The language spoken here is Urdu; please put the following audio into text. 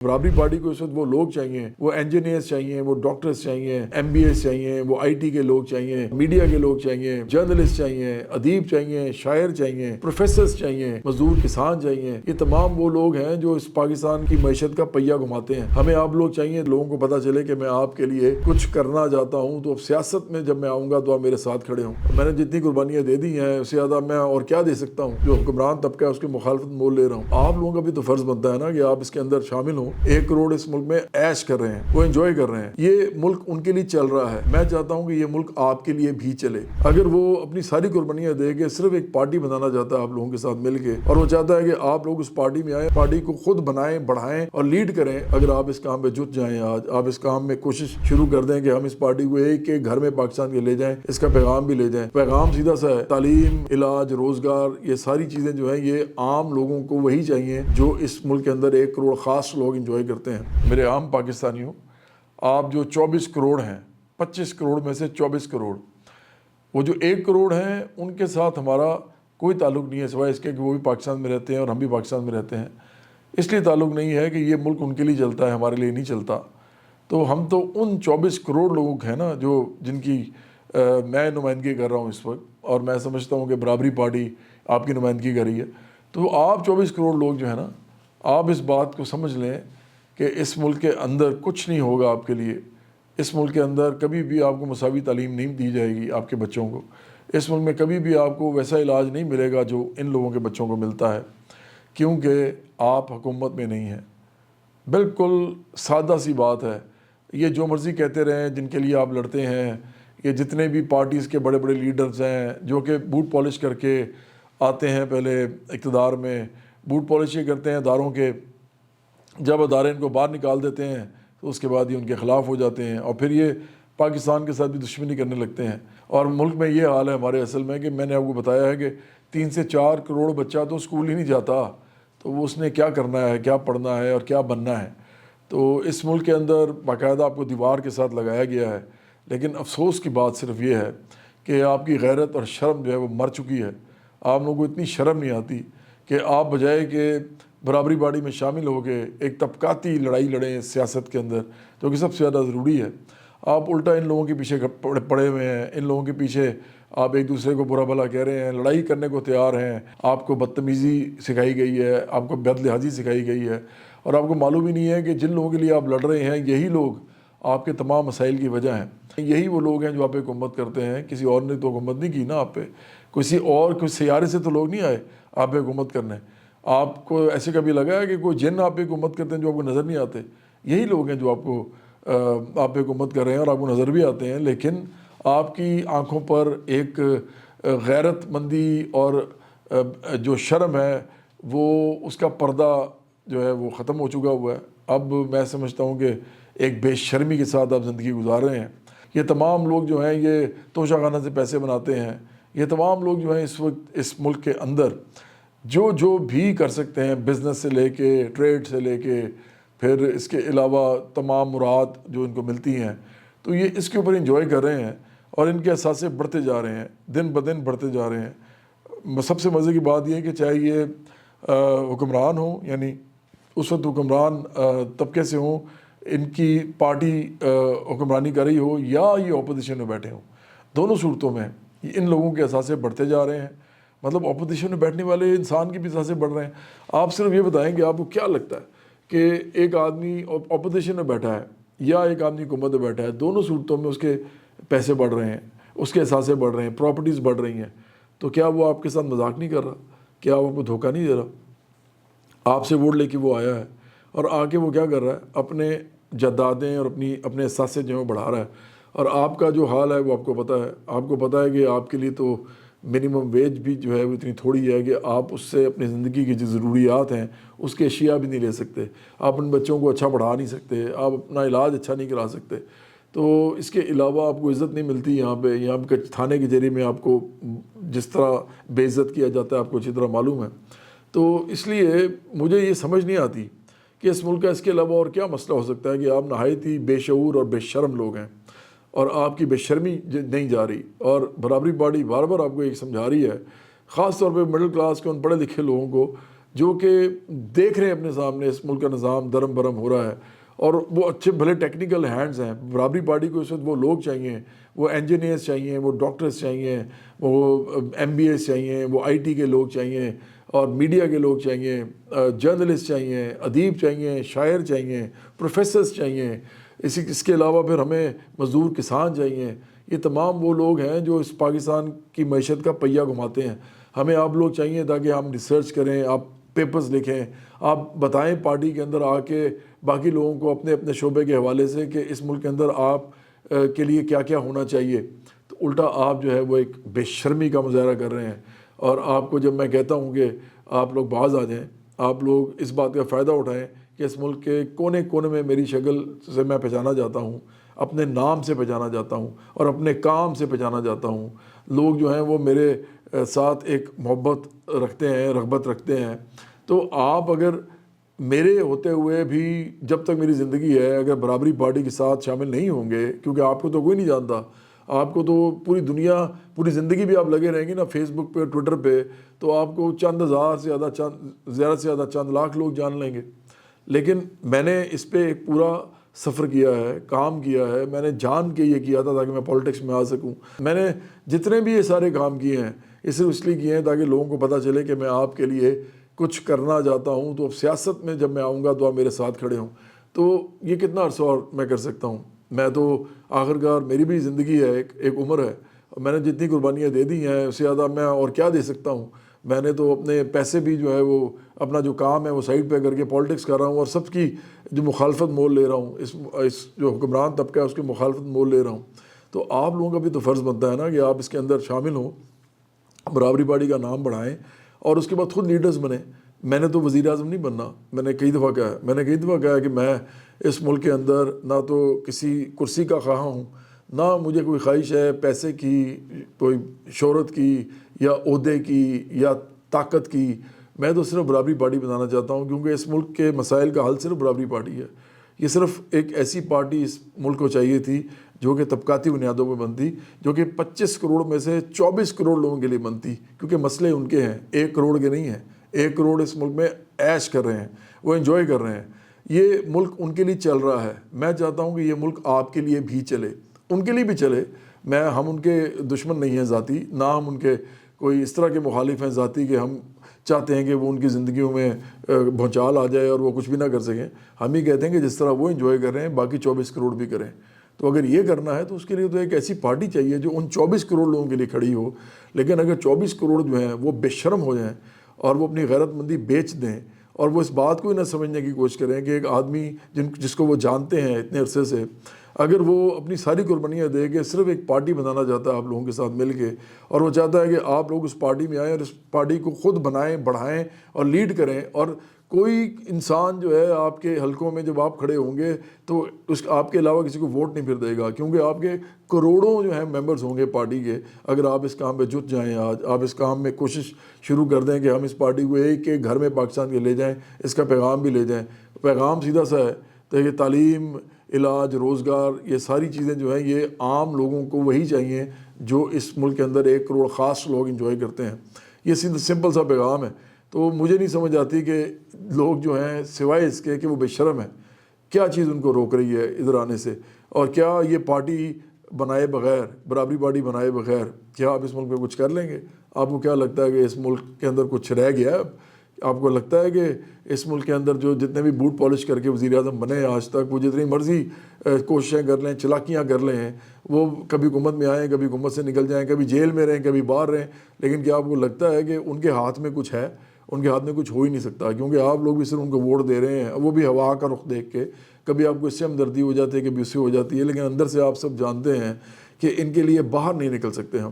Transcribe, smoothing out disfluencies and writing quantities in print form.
برابری پارٹی کو اس وقت وہ لوگ چاہیے، وہ انجینئرز چاہیے، وہ ڈاکٹرز چاہیے، ایم بی ایز چاہیے، وہ آئی ٹی کے لوگ چاہیے، میڈیا کے لوگ چاہیے، جرنلسٹ چاہیے، ادیب چاہیے، شاعر چاہیے، پروفیسرز چاہیے، مزدور کسان چاہیے۔ یہ تمام وہ لوگ ہیں جو اس پاکستان کی معیشت کا پہیہ گھماتے ہیں۔ ہمیں آپ لوگ چاہیے، لوگوں کو پتہ چلے کہ میں آپ کے لیے کچھ کرنا چاہتا ہوں، تو اب سیاست میں جب میں آؤں گا تو آپ میرے ساتھ کھڑے ہوں۔ میں نے جتنی قربانیاں دے دی ہیں اس سے زیادہ میں اور کیا دے سکتا ہوں؟ جو حکمران طبقہ ہے اس کی مخالفت مول لے رہا ہوں۔ آپ لوگوں کا بھی تو فرض بنتا ہے نا کہ آپ اس کے اندر شامل ہوں۔ 1 کروڑ اس ملک میں عیش کر رہے ہیں، وہ انجوائے کر رہے ہیں، یہ ملک ان کے لیے چل رہا ہے۔ میں چاہتا ہوں کہ یہ ملک آپ کے لیے بھی چلے۔ اگر وہ اپنی ساری قربانیاں دے کے صرف ایک پارٹی بنانا چاہتا ہے آپ لوگوں کے ساتھ مل کے، اور وہ چاہتا ہے کہ آپ لوگ اس پارٹی میں آئیں، پارٹی کو خود بنائیں، بڑھائیں اور لیڈ کریں، اگر آپ اس کام پہ جٹ جائیں، آج آپ اس کام میں کوشش شروع کر دیں کہ ہم اس پارٹی کو ایک ایک گھر میں پاکستان کے لے جائیں، اس کا پیغام بھی لے جائیں۔ پیغام سیدھا سا ہے، تعلیم، علاج، روزگار، یہ ساری چیزیں جو ہیں یہ عام لوگوں کو وہی چاہیے جو اس ملک کے اندر 1 کروڑ خاص لوگ انجوائے کرتے ہیں۔ میرے عام پاکستانیوں، آپ جو 24 کروڑ ہیں، 25 کروڑ میں سے 24 کروڑ، وہ جو 1 کروڑ ہیں ان کے ساتھ ہمارا کوئی تعلق نہیں ہے سوائے اس کے کہ وہ بھی پاکستان میں رہتے ہیں اور ہم بھی پاکستان میں رہتے ہیں۔ اس لیے تعلق نہیں ہے کہ یہ ملک ان کے لیے چلتا ہے، ہمارے لیے نہیں چلتا۔ تو ہم تو ان 24 کروڑ لوگوں ہیں نا جو جن کی میں نمائندگی کر رہا ہوں اس وقت، اور میں سمجھتا ہوں کہ برابری پارٹی آپ کی نمائندگی کر رہی ہے۔ تو آپ 24 کروڑ لوگ جو ہے نا، آپ اس بات کو سمجھ لیں کہ اس ملک کے اندر کچھ نہیں ہوگا آپ کے لیے۔ اس ملک کے اندر کبھی بھی آپ کو مساوی تعلیم نہیں دی جائے گی آپ کے بچوں کو۔ اس ملک میں کبھی بھی آپ کو ویسا علاج نہیں ملے گا جو ان لوگوں کے بچوں کو ملتا ہے، کیونکہ آپ حکومت میں نہیں ہیں۔ بالکل سادہ سی بات ہے۔ یہ جو مرضی کہتے رہیں، جن کے لیے آپ لڑتے ہیں، یہ جتنے بھی پارٹیز کے بڑے بڑے لیڈرز ہیں جو کہ بوٹ پالش کر کے آتے ہیں پہلے اقتدار میں، بوٹ پالش یہ کرتے ہیں اداروں کے، جب ادارے ان کو باہر نکال دیتے ہیں تو اس کے بعد یہ ان کے خلاف ہو جاتے ہیں، اور پھر یہ پاکستان کے ساتھ بھی دشمنی کرنے لگتے ہیں۔ اور ملک میں یہ حال ہے ہمارے اصل میں کہ میں نے آپ کو بتایا ہے کہ 3 سے 4 کروڑ بچہ تو اسکول ہی نہیں جاتا، تو وہ اس نے کیا کرنا ہے، کیا پڑھنا ہے اور کیا بننا ہے۔ تو اس ملک کے اندر باقاعدہ آپ کو دیوار کے ساتھ لگایا گیا ہے، لیکن افسوس کی بات صرف یہ ہے کہ آپ کی غیرت اور شرم جو ہے وہ مر چکی ہے۔ آپ لوگوں کو اتنی شرم نہیں آتی کہ آپ بجائے کہ برابری پارٹی میں شامل ہو کے ایک طبقاتی لڑائی لڑیں سیاست کے اندر، جو کہ سب سے زیادہ ضروری ہے، آپ الٹا ان لوگوں کے پیچھے پڑے ہوئے ہیں۔ ان لوگوں کے پیچھے آپ ایک دوسرے کو برا بھلا کہہ رہے ہیں، لڑائی کرنے کو تیار ہیں، آپ کو بدتمیزی سکھائی گئی ہے، آپ کو بد لحاظی سکھائی گئی ہے، اور آپ کو معلوم ہی نہیں ہے کہ جن لوگوں کے لیے آپ لڑ رہے ہیں یہی لوگ آپ کے تمام مسائل کی وجہ ہیں۔ یہی وہ لوگ ہیں جو آپ پہ حکومت کرتے ہیں۔ کسی اور نے تو حکومت نہیں کی نا آپ پہ، کوئی سیارے سے تو لوگ نہیں آئے آپ پہ حکومت کرنے۔ آپ کو ایسے کبھی لگا ہے کہ کوئی جن آپ پہ حکومت کرتے ہیں جو آپ کو نظر نہیں آتے؟ یہی لوگ ہیں جو آپ پہ حکومت کر رہے ہیں اور آپ کو نظر بھی آتے ہیں، لیکن آپ کی آنکھوں پر ایک غیرت مندی اور جو شرم ہے وہ اس کا پردہ جو ہے وہ ختم ہو چکا ہوا ہے۔ اب میں سمجھتا ہوں کہ ایک بے شرمی کے ساتھ آپ زندگی گزار رہے ہیں۔ یہ تمام لوگ جو ہیں یہ توشہ خانہ سے پیسے بناتے ہیں۔ یہ تمام لوگ جو ہیں اس وقت اس ملک کے اندر جو بھی کر سکتے ہیں، بزنس سے لے کے ٹریڈ سے لے کے پھر اس کے علاوہ تمام مراد جو ان کو ملتی ہیں، تو یہ اس کے اوپر انجوائے کر رہے ہیں، اور ان کے اثاثے بڑھتے جا رہے ہیں، دن بدن بڑھتے جا رہے ہیں۔ سب سے مزے کی بات یہ ہے کہ چاہے یہ حکمران ہوں، یعنی اس وقت حکمران طبقے سے ہوں، ان کی پارٹی حکمرانی کر رہی ہو، یا یہ اپوزیشن میں بیٹھے ہوں، دونوں صورتوں میں ان لوگوں کے اثاثے بڑھتے جا رہے ہیں۔ مطلب اپوزیشن میں بیٹھنے والے انسان کی بھی اثاثے بڑھ رہے ہیں۔ آپ صرف یہ بتائیں کہ آپ کو کیا لگتا ہے کہ ایک آدمی اپوزیشن میں بیٹھا ہے یا ایک آدمی حکومت میں بیٹھا ہے، دونوں صورتوں میں اس کے پیسے بڑھ رہے ہیں، اس کے اثاثے بڑھ رہے ہیں، پراپرٹیز بڑھ رہی ہیں، تو کیا وہ آپ کے ساتھ مذاق نہیں کر رہا؟ کیا وہ آپ کو دھوکہ نہیں دے رہا؟ آپ سے ووٹ لے کے وہ آیا ہے، اور آ کے وہ کیا کر رہا ہے؟ اپنے جائیدادیں اور اپنے اثاثے جو ہیں بڑھا رہا ہے، اور آپ کا جو حال ہے وہ آپ کو پتہ ہے۔ آپ کو پتہ ہے کہ آپ کے لیے تو منیمم ویج بھی جو ہے وہ اتنی تھوڑی ہے کہ آپ اس سے اپنی زندگی کی جو ضروریات ہیں اس کے اشیاء بھی نہیں لے سکتے، آپ اپنے بچوں کو اچھا پڑھا نہیں سکتے، آپ اپنا علاج اچھا نہیں کرا سکتے، تو اس کے علاوہ آپ کو عزت نہیں ملتی یہاں پہ۔ یہاں پہ تھانے کے ذریعے میں آپ کو جس طرح بے عزت کیا جاتا ہے آپ کو اچھی طرح معلوم ہے۔ تو اس لیے مجھے یہ سمجھ نہیں آتی کہ اس ملک کا اس کے علاوہ اور کیا مسئلہ ہو سکتا ہے کہ آپ نہایت ہی بے شعور اور بے شرم لوگ ہیں، اور آپ کی بے شرمی نہیں جا رہی، اور برابری پارٹی بار بار آپ کو ایک سمجھا رہی ہے، خاص طور پہ مڈل کلاس کے ان پڑھے لکھے لوگوں کو جو کہ دیکھ رہے ہیں اپنے سامنے اس ملک کا نظام درم برم ہو رہا ہے، اور وہ اچھے بھلے ٹیکنیکل ہینڈز ہیں. برابری پارٹی کو اس وقت وہ لوگ چاہیے، وہ انجینئرس چاہیے، وہ ڈاکٹرس چاہیے، وہ MBAs چاہیے، وہ IT کے لوگ چاہیے، اور میڈیا کے لوگ چاہیے، جرنلسٹ چاہیے، ادیب چاہیے، شاعر چاہیے، پروفیسرز چاہیے. اس کے علاوہ پھر ہمیں مزدور کسان چاہیے. یہ تمام وہ لوگ ہیں جو اس پاکستان کی معیشت کا پہیہ گھماتے ہیں. ہمیں آپ لوگ چاہیے تاکہ ہم ریسرچ کریں، آپ پیپرز لکھیں، آپ بتائیں پارٹی کے اندر آ کے باقی لوگوں کو اپنے اپنے شعبے کے حوالے سے کہ اس ملک کے اندر آپ کے لیے کیا کیا ہونا چاہیے. تو الٹا آپ جو ہے وہ ایک بے شرمی کا مظاہرہ کر رہے ہیں. اور آپ کو جب میں کہتا ہوں کہ آپ لوگ باز آ جائیں، آپ لوگ اس بات کا فائدہ اٹھائیں کہ اس ملک کے کونے کونے میں میری شکل سے میں پہچانا جاتا ہوں، اپنے نام سے پہچانا جاتا ہوں، اور اپنے کام سے پہچانا جاتا ہوں. لوگ جو ہیں وہ میرے ساتھ ایک محبت رکھتے ہیں، رغبت رکھتے ہیں. تو آپ اگر میرے ہوتے ہوئے بھی جب تک میری زندگی ہے اگر برابری پارٹی کے ساتھ شامل نہیں ہوں گے، کیونکہ آپ کو تو کوئی نہیں جانتا، آپ کو تو پوری دنیا پوری زندگی بھی آپ لگے رہیں گے نا فیس بک پہ، ٹویٹر پہ، تو آپ کو چند ہزار سے زیادہ سے زیادہ چند لاکھ لوگ جان لیں گے. لیکن میں نے اس پہ ایک پورا سفر کیا ہے، کام کیا ہے. میں نے جان کے یہ کیا تھا تاکہ میں پولیٹکس میں آ سکوں. میں نے جتنے بھی یہ سارے کام کیے ہیں یہ صرف اس لیے کیے ہیں تاکہ لوگوں کو پتہ چلے کہ میں آپ کے لیے کچھ کرنا چاہتا ہوں. تو اب سیاست میں جب میں آؤں گا تو آپ میرے ساتھ کھڑے ہوں. تو یہ کتنا عرصہ اور میں کر سکتا ہوں؟ میں تو آخرکار میری بھی زندگی ہے، ایک عمر ہے. میں نے جتنی قربانیاں دے دی ہیں اس سے زیادہ میں اور کیا دے سکتا ہوں؟ میں نے تو اپنے پیسے بھی جو ہے وہ اپنا جو کام ہے وہ سائڈ پہ کر کے پولیٹکس کر رہا ہوں، اور سب کی جو مخالفت مول لے رہا ہوں، اس جو حکمران طبقہ ہے اس کی مخالفت مول لے رہا ہوں. تو آپ لوگوں کا بھی تو فرض بنتا ہے نا کہ آپ اس کے اندر شامل ہوں، برابری پارٹی کا نام بڑھائیں، اور اس کے بعد خود لیڈرز بنیں. میں نے تو وزیر اعظم نہیں بننا. میں نے کئی دفعہ کہا ہے کہ میں اس ملک کے اندر نہ تو کسی کرسی کا خواہاں ہوں، نہ مجھے کوئی خواہش ہے پیسے کی، کوئی شہرت کی، یا عہدے کی، یا طاقت کی. میں تو صرف برابری پارٹی بنانا چاہتا ہوں، کیونکہ اس ملک کے مسائل کا حل صرف برابری پارٹی ہے. یہ صرف ایک ایسی پارٹی اس ملک کو چاہیے تھی جو کہ طبقاتی بنیادوں پہ بنتی، جو کہ 25 کروڑ میں سے 24 کروڑ لوگوں کے لیے بنتی، کیونکہ مسئلے ان کے ہیں، 1 کروڑ کے نہیں ہیں. 1 کروڑ اس ملک میں عیش کر رہے ہیں، وہ انجوائے کر رہے ہیں. یہ ملک ان کے لیے چل رہا ہے. میں چاہتا ہوں کہ یہ ملک آپ کے لیے بھی چلے، ان کے لیے بھی چلے. ہم ان کے دشمن نہیں ہیں ذاتی، نہ ہم ان کے کوئی اس طرح کے مخالف ہیں ذاتی کہ ہم چاہتے ہیں کہ وہ ان کی زندگیوں میں بھونچال آ جائے اور وہ کچھ بھی نہ کر سکیں. ہم ہی کہتے ہیں کہ جس طرح وہ انجوائے کر رہے ہیں باقی 24 کروڑ بھی کریں. تو اگر یہ کرنا ہے تو اس کے لیے تو ایک ایسی پارٹی چاہیے جو ان 24 کروڑ لوگوں کے لیے کھڑی ہو. لیکن اگر 24 کروڑ جو ہیں وہ بے شرم ہو جائیں اور وہ اپنی غیرت مندی بیچ دیں، اور وہ اس بات کو ہی نہ سمجھنے کی کوشش کریں کہ ایک آدمی جس کو وہ جانتے ہیں اتنے عرصے سے، اگر وہ اپنی ساری قربانیاں دے کے صرف ایک پارٹی بنانا چاہتا ہے آپ لوگوں کے ساتھ مل کے، اور وہ چاہتا ہے کہ آپ لوگ اس پارٹی میں آئیں اور اس پارٹی کو خود بنائیں، بڑھائیں اور لیڈ کریں، اور کوئی انسان جو ہے آپ کے حلقوں میں جب آپ کھڑے ہوں گے تو آپ کے علاوہ کسی کو ووٹ نہیں پھر دے گا، کیونکہ آپ کے کروڑوں جو ہیں ممبرز ہوں گے پارٹی کے. اگر آپ اس کام پہ جت جائیں، آج آپ اس کام میں کوشش شروع کر دیں کہ ہم اس پارٹی کو ایک ایک گھر میں پاکستان کے لے جائیں، اس کا پیغام بھی لے جائیں. پیغام سیدھا سا ہے تو یہ تعلیم، علاج، روزگار، یہ ساری چیزیں جو ہیں یہ عام لوگوں کو وہی چاہیے جو اس ملک کے اندر 1 کروڑ خاص لوگ انجوائے کرتے ہیں. یہ سمپل سا پیغام ہے. تو مجھے نہیں سمجھ آتی کہ لوگ جو ہیں سوائے اس کے کہ وہ بے شرم ہیں، کیا چیز ان کو روک رہی ہے ادھر آنے سے، اور کیا یہ پارٹی بنائے بغیر، برابری پارٹی بنائے بغیر کیا آپ اس ملک میں کچھ کر لیں گے؟ آپ کو کیا لگتا ہے کہ اس ملک کے اندر کچھ رہ گیا ہے؟ آپ کو لگتا ہے کہ اس ملک کے اندر جو جتنے بھی بوٹ پالش کر کے وزیر اعظم بنے آج تک، وہ جتنی مرضی کوششیں کر لیں، چلاکیاں کر لیں، وہ کبھی حکومت میں آئیں، کبھی حکومت سے نکل جائیں، کبھی جیل میں رہیں، کبھی باہر رہیں، لیکن کیا آپ کو لگتا ہے کہ ان کے ہاتھ میں کچھ ہے؟ ان کے ہاتھ میں کچھ ہو ہی نہیں سکتا، کیونکہ آپ لوگ بھی صرف ان کو ووٹ دے رہے ہیں، وہ بھی ہوا کا رخ دیکھ کے. کبھی آپ کو اس سے ہمدردی ہو جاتی ہے، کبھی اس سے ہو جاتی ہے، لیکن اندر سے آپ سب جانتے ہیں کہ ان کے لیے باہر نہیں نکل سکتے ہم.